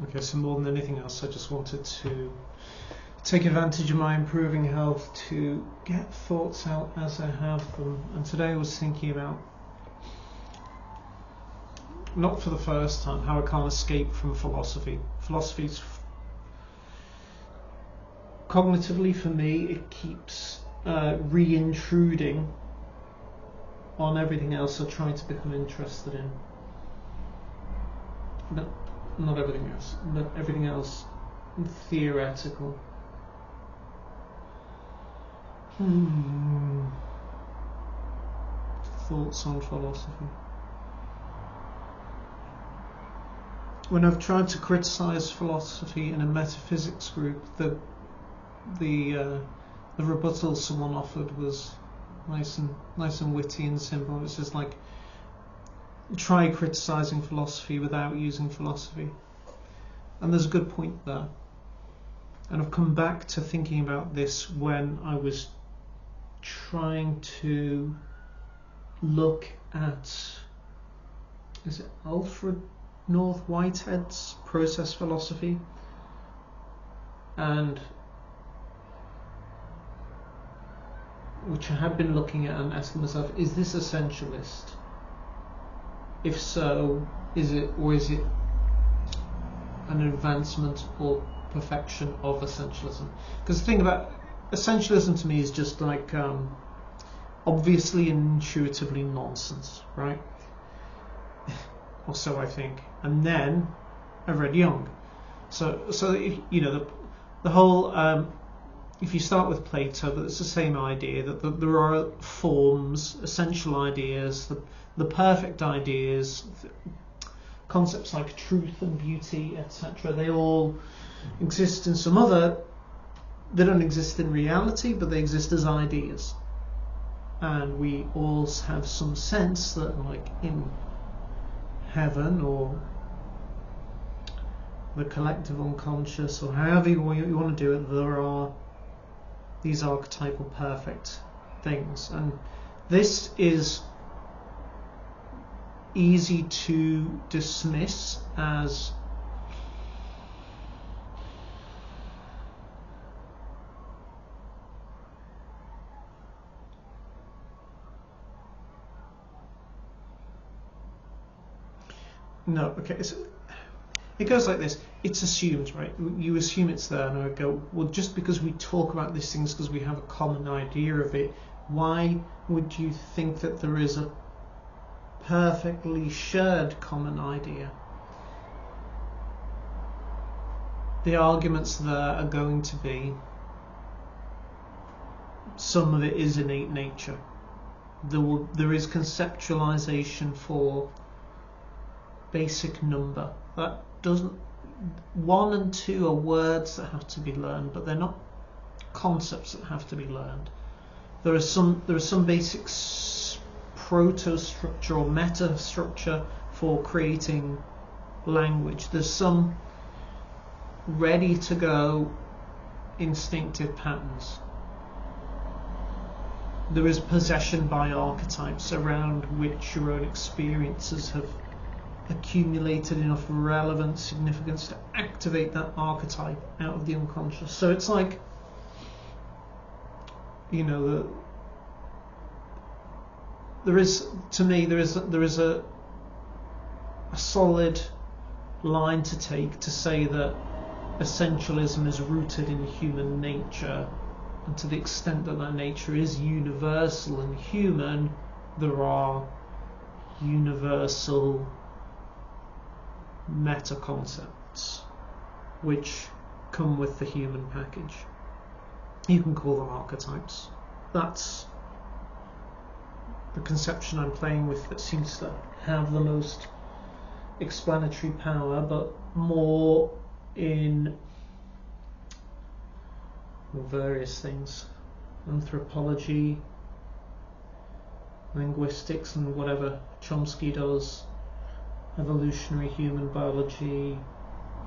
Okay, so more than anything else, I just wanted to take advantage of my improving health to get thoughts out as I have them. And today I was thinking about, not for the first time, how I can't escape from philosophy. Philosophy's cognitively, for me, it keeps re-intruding on everything else I try to become interested in. But not everything else, but everything else theoretical. Thoughts on philosophy. When I've tried to criticize philosophy in a metaphysics group, the rebuttal someone offered was nice and witty and simple. It's just like, try criticizing philosophy without using philosophy. And there's a good point there. And I've come back to thinking about this when I was trying to look at, is it Alfred North Whitehead's process philosophy? And which I had been looking at and asking myself, is this essentialist? If so, is it an advancement or perfection of essentialism? Because the thing about essentialism to me is just like obviously and intuitively nonsense, right? Or so I think. And then I read Jung. So you know, the whole if you start with Plato, but it's the same idea that there are forms, essential ideas, the perfect ideas, concepts like truth and beauty, etc. They all exist in some other. They don't exist in reality, but they exist as ideas. And we all have some sense that, like in heaven or the collective unconscious, or however you want to do it, there are these archetypal perfect things. And this is easy to dismiss as it goes like this. It's assumed, right? You assume it's there, and I go, well, just because we talk about these things because we have a common idea of it, why would you think that there is a perfectly shared common idea? The arguments there are going to be, some of it is innate nature. There is conceptualization for basic number. That doesn't. 1 and 2 are words that have to be learned, but they're not concepts that have to be learned. There are some basic proto-structure or meta-structure for creating language. There's some ready-to-go instinctive patterns. There is possession by archetypes around which your own experiences have accumulated enough relevant significance to activate that archetype out of the unconscious. So it's like, you know, there is a solid line to take to say that essentialism is rooted in human nature, and to the extent that that nature is universal and human, there are universal meta concepts which come with the human package. You can call them archetypes. That's the conception I'm playing with that seems to have the most explanatory power, but more in various things: anthropology, linguistics, and whatever Chomsky does, evolutionary human biology,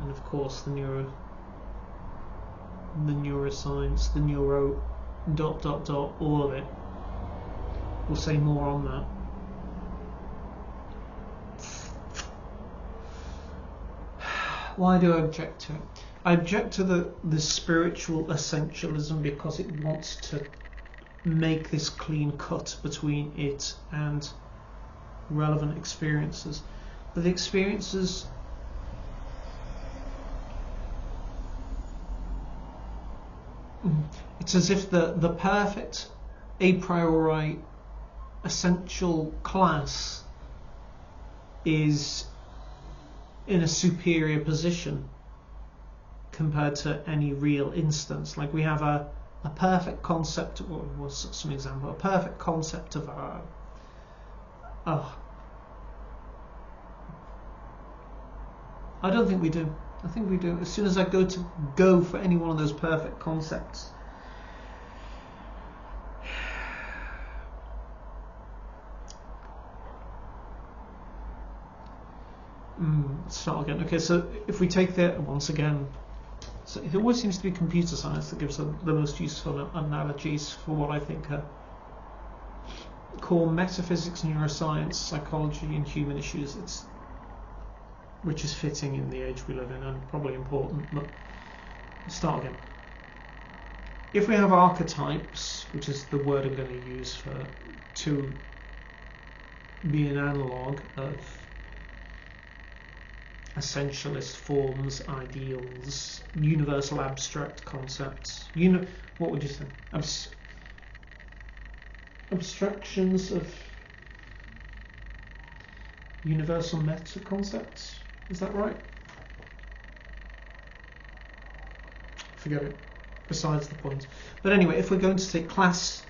and of course the neuroscience, the neuro ... all of it. We'll say more on that. Why do I object to it? I object to the spiritual essentialism because it wants to make this clean cut between it and relevant experiences. But the experiences it's as if the perfect a priori essential class is in a superior position compared to any real instance. Like we have a perfect concept, or was some example, a perfect concept of I don't think we do. I think we do. As soon as I go for any one of those perfect concepts, let's start again. Okay, so if we take that once again, so it always seems to be computer science that gives the most useful analogies for what I think are core metaphysics, neuroscience, psychology, and human issues. Which is fitting in the age we live in and probably important. But let's start again. If we have archetypes, which is the word I'm going to use to be an analogue of essentialist forms, ideals, universal abstract concepts. What would you say? Abstractions of universal meta concepts. Is that right? Forget it. Besides the point. But anyway, if we're going to take class,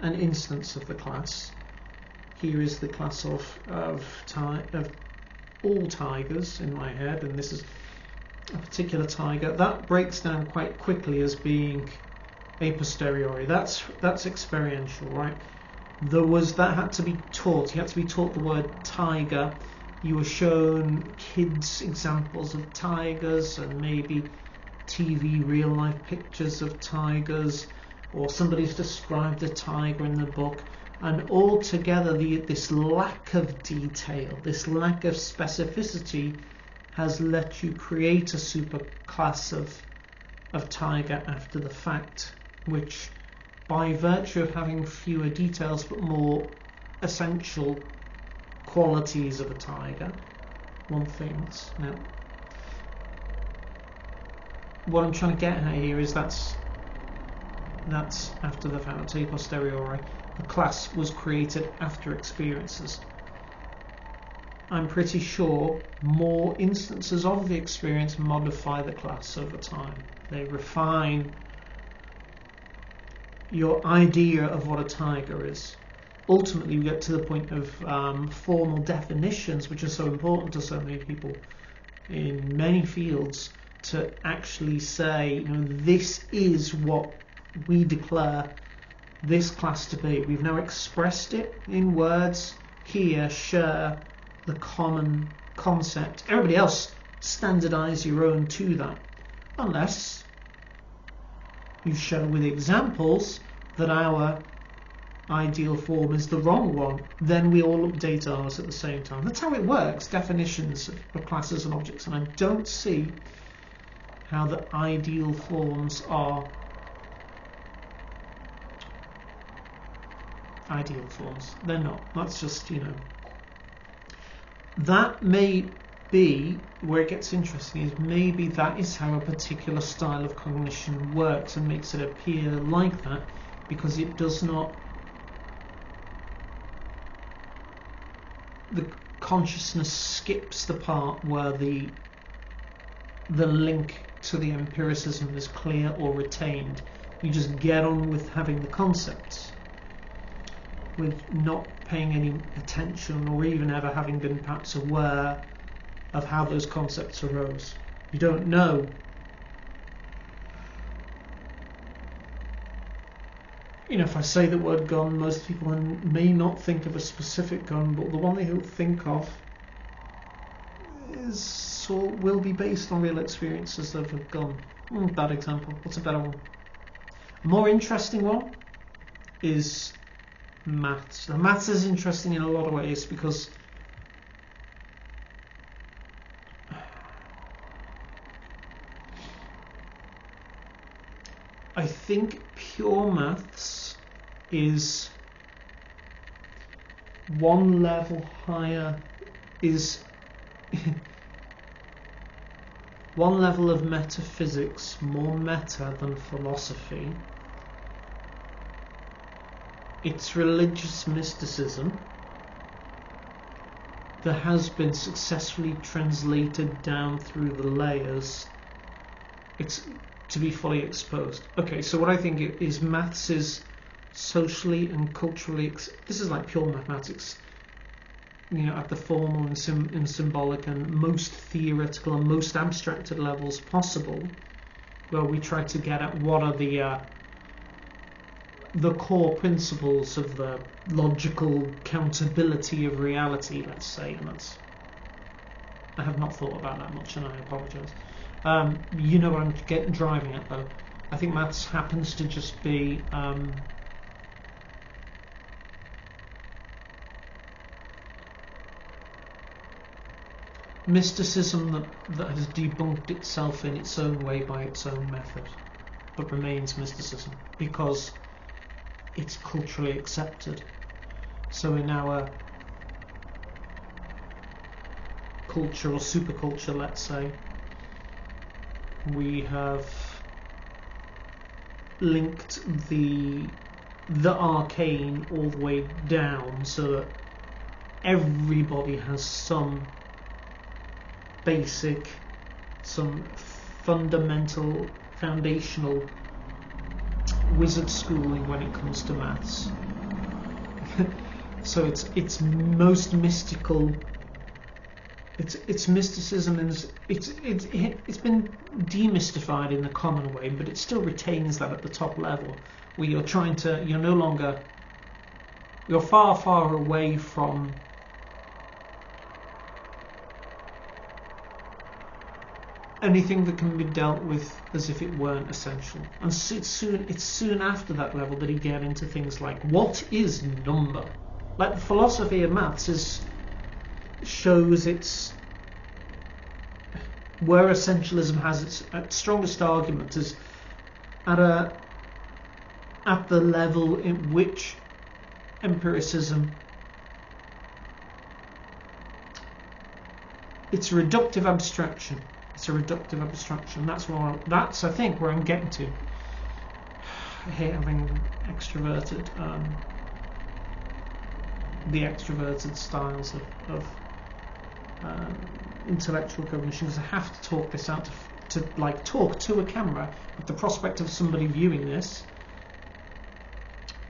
an instance of the class, here is the class of all tigers in my head, and this is a particular tiger. That breaks down quite quickly as being a posteriori. That's experiential, right? That had to be taught. You had to be taught the word tiger. You were shown kids examples of tigers and maybe TV real life pictures of tigers, or somebody's described a tiger in the book, and altogether this lack of detail, this lack of specificity has let you create a superclass of tiger after the fact, which by virtue of having fewer details but more essential qualities of a tiger, one thing's. Now, what I'm trying to get at here is that's after the fact, a posteriori. The class was created after experiences. I'm pretty sure more instances of the experience modify the class over time. They refine your idea of what a tiger is. Ultimately, we get to the point of formal definitions, which are so important to so many people in many fields, to actually say, this is what we declare this class to be. We've now expressed it in words. Here, share the common concept. Everybody else, standardize your own to that, unless you show with examples that our ideal form is the wrong one, then we all update ours at the same time. That's how it works, definitions of classes and objects, and I don't see how the ideal forms are ideal forms. They're not. That's just, that may be where it gets interesting, is maybe that is how a particular style of cognition works and makes it appear like that, because it does not, the consciousness skips the part where the link to the empiricism is clear or retained. You just get on with having the concepts, with not paying any attention or even ever having been perhaps aware of how those concepts arose. You don't know. If I say the word gun, most people may not think of a specific gun, but the one they will think of will be based on real experiences of a gun. Bad example. What's a better one? A more interesting one is maths. The maths is interesting in a lot of ways because I think pure maths is one level higher, is one level of metaphysics more meta than philosophy. It's religious mysticism that has been successfully translated down through the layers. It's to be fully exposed. Okay, so what I think is maths is socially and culturally, this is like pure mathematics, you know, at the formal and symbolic and most theoretical and most abstracted levels possible, where we try to get at what are the core principles of the logical countability of reality, let's say. And that's, I have not thought about that much, and I apologise. You know what I'm driving at, though. I think maths happens to just be mysticism that has debunked itself in its own way by its own method, but remains mysticism because it's culturally accepted. So in our culture or superculture, let's say, we have linked the arcane all the way down so that everybody has some basic, some fundamental, foundational wizard schooling when it comes to maths. So it's most mystical. It's mysticism, and it's been demystified in the common way, but it still retains that at the top level, where you're no longer, you're far away from anything that can be dealt with as if it weren't essential. And it's soon after that level that you get into things like, what is number? Like the philosophy of maths shows its, where essentialism has its strongest argument is at the level in which empiricism, it's a reductive abstraction. It's a reductive abstraction. That's I think where I'm getting to. I hate having the extroverted styles of intellectual cognition, because I have to talk this out to like talk to a camera with the prospect of somebody viewing this,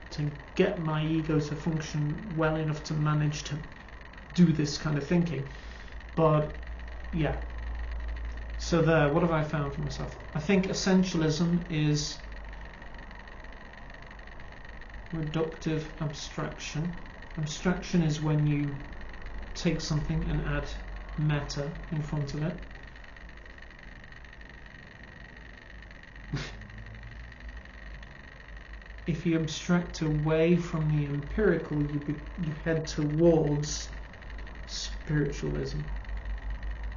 to get my ego to function well enough to manage to do this kind of thinking. But yeah. So there, what have I found for myself? I think essentialism is reductive abstraction. Abstraction is when you take something and add meta in front of it. If you abstract away from the empirical, you head towards spiritualism.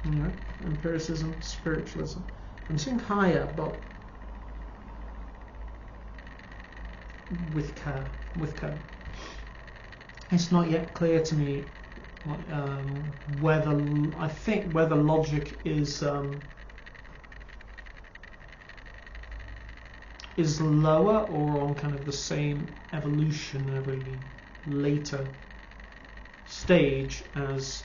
Right? Empiricism, spiritualism. I'm saying higher, but with care. It's not yet clear to me whether logic is lower or on kind of the same evolutionary later stage as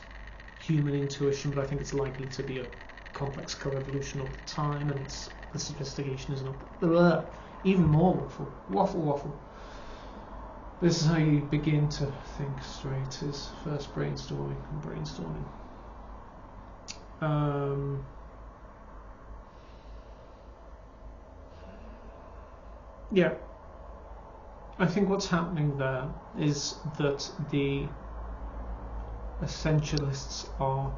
human intuition, but I think it's likely to be a complex co-evolution of time, and the sophistication is not even more waffle. This is how you begin to think straight, is first brainstorming. Yeah, I think what's happening there is that the essentialists are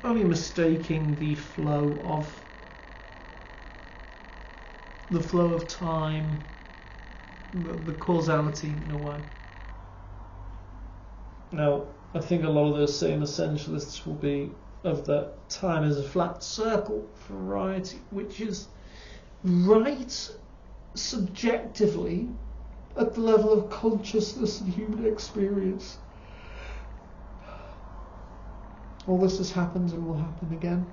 only mistaking the flow of time, the causality in a way, Now, I think a lot of those same essentialists will be of that time as a flat circle variety, which is right subjectively at the level of consciousness and human experience. All this has happened and will happen again.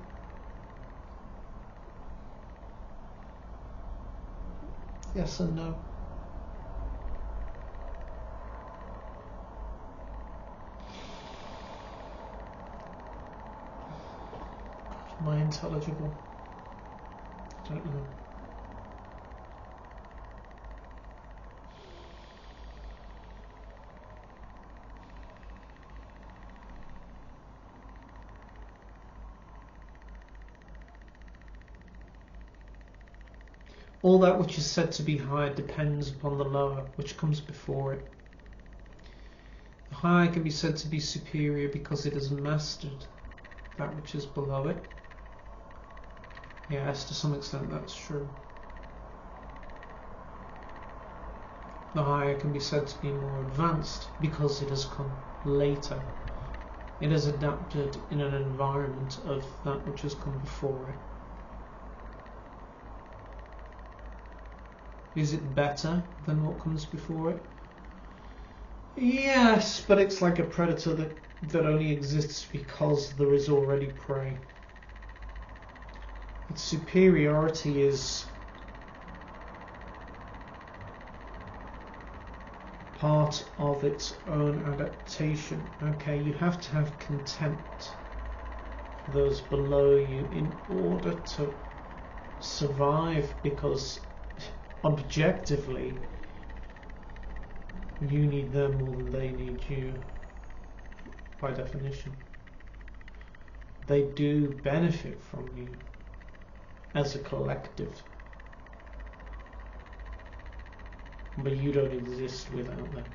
Yes and no. Am I intelligible? I don't know. All that which is said to be higher depends upon the lower, which comes before it. The higher can be said to be superior because it has mastered that which is below it. Yes, to some extent that's true. The higher can be said to be more advanced because it has come later. It has adapted in an environment of that which has come before it. Is it better than what comes before it? Yes, but it's like a predator that only exists because there is already prey. Its superiority is part of its own adaptation. Okay, you have to have contempt for those below you in order to survive, because objectively you need them more than they need you, by definition. They do benefit from you as a collective, but you don't exist without them.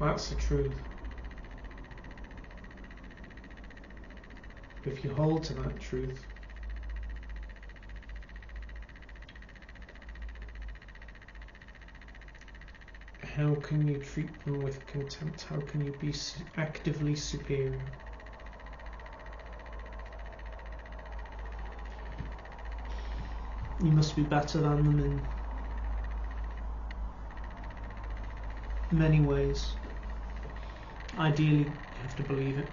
That's the truth. If you hold to that truth, how can you treat them with contempt? How can you be actively superior? You must be better than them in many ways. Ideally, you have to believe it.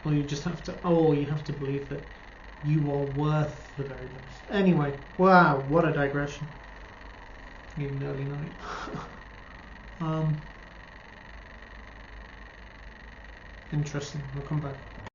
Or you just have to, you have to believe that you are worth the very best. Anyway, wow, what a digression. Even early night. Interesting, I'll come back.